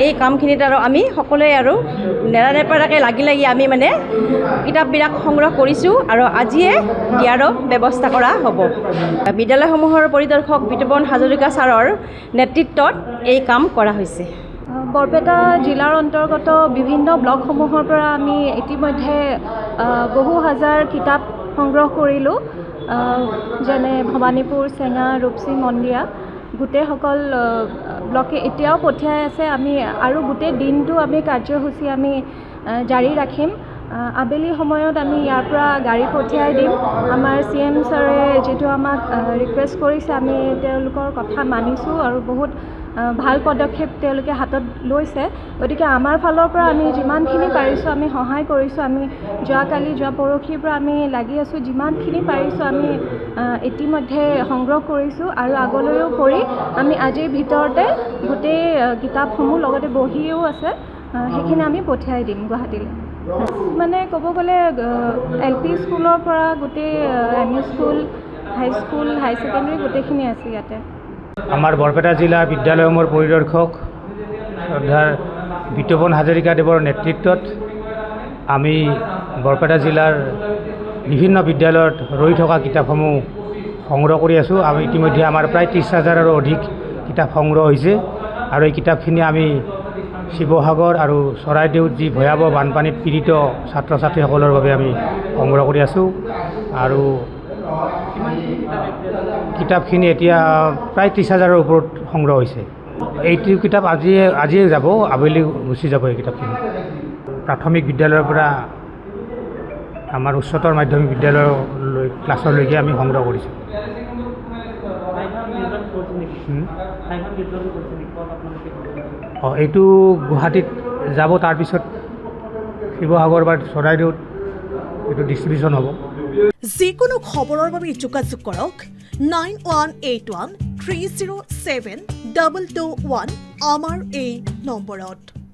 এই কামখিনিত আৰু আমি সকলোৱে আৰু নেৰানেপেৰাকৈ লাগি আমি মানে কিতাপবিলাক সংগ্ৰহ কৰিছোঁ আৰু আজিয়ে দিয়াৰো ব্যৱস্থা কৰা হ'ব। বিদ্যালয়সমূহৰ পৰিদৰ্শক বিতোপন হাজৰিকা ছাৰৰ নেতৃত্বত এই কাম কৰা হৈছে। বৰপেটা জিলাৰ অন্তৰ্গত বিভিন্ন ব্লকসমূহৰ পৰা আমি ইতিমধ্যে বহু হাজাৰ কিতাপ সংগ্ৰহ কৰিলোঁ, যেনে ভৱানীপুৰ, চেঙা, ৰূপসী, মন্দিয়া গোটেইসকল ব্লকে এতিয়াও পঠিয়াই আছে। আমি আৰু গোটেই দিনটো আমি কাৰ্যসূচী আমি জাৰি ৰাখিম। আবেলি সময়ত আমি ইয়াৰ পৰা গাড়ী পঠিয়াই দিম। আমাৰ CM ছাৰে যিটো আমাক ৰিকুৱেষ্ট কৰিছে, আমি তেওঁলোকৰ কথা মানিছোঁ আৰু বহুত ভাল পদক্ষেপ তেওঁলোকে হাতত লৈছে। গতিকে আমাৰ ফালৰ পৰা আমি যিমানখিনি পাৰিছোঁ আমি সহায় কৰিছোঁ। আমি যোৱা পৰহিৰ পৰা আমি লাগি আছোঁ, যিমানখিনি পাৰিছোঁ আমি ইতিমধ্যে সংগ্ৰহ কৰিছোঁ আৰু আগলৈও কৰি আমি আজিৰ ভিতৰতে গোটেই কিতাপসমূহ লগতে বহিও আছে, সেইখিনি আমি পঠিয়াই দিম গুৱাহাটীলৈ। মানে ক'ব গ'লে LP স্কুলৰ পৰা গোটেই ME স্কুল, হাইস্কুল, হাই ছেকেণ্ডেৰী গোটেইখিনি আছে ইয়াতে। আমাৰ বৰপেটা জিলাৰ বিদ্যালয়সমূহৰ পৰিদৰ্শক শ্ৰদ্ধাৰ বিতোপন হাজৰিকাদেৱৰ নেতৃত্বত আমি বৰপেটা জিলাৰ বিভিন্ন বিদ্যালয়ত ৰৈ থকা কিতাপসমূহ সংগ্ৰহ কৰি আছোঁ। আমি ইতিমধ্যে আমাৰ প্ৰায় 30,000ৰো অধিক কিতাপ সংগ্ৰহ হৈছে আৰু এই কিতাপখিনি আমি শিৱসাগৰ আৰু চৰাইদেউত যি ভয়াৱহ বানপানীত পীড়িত ছাত্ৰ ছাত্ৰীসকলৰ বাবে আমি সংগ্ৰহ কৰি আছোঁ। আৰু কিতাপখিনি এতিয়া প্ৰায় 30,000ৰ ওপৰত সংগ্ৰহ হৈছে। এইটো কিতাপ আজিয়ে যাব, আবেলি গুচি যাব এই কিতাপখিনি। প্ৰাথমিক বিদ্যালয়ৰ পৰা আমাৰ উচ্চতৰ মাধ্যমিক বিদ্যালয়লৈ ক্লাছলৈকে আমি সংগ্ৰহ কৰিছোঁ। এইটো গুৱাহাটীত যাব, তাৰপিছত শিৱসাগৰ বা চৰাইদেউত এইটো ডিষ্ট্ৰিবিউশ্যন হ'ব। যিকোনো খবৰৰ বাবে যোগাযোগ কৰক 9181 307 221 আমাৰ এই নম্বৰত।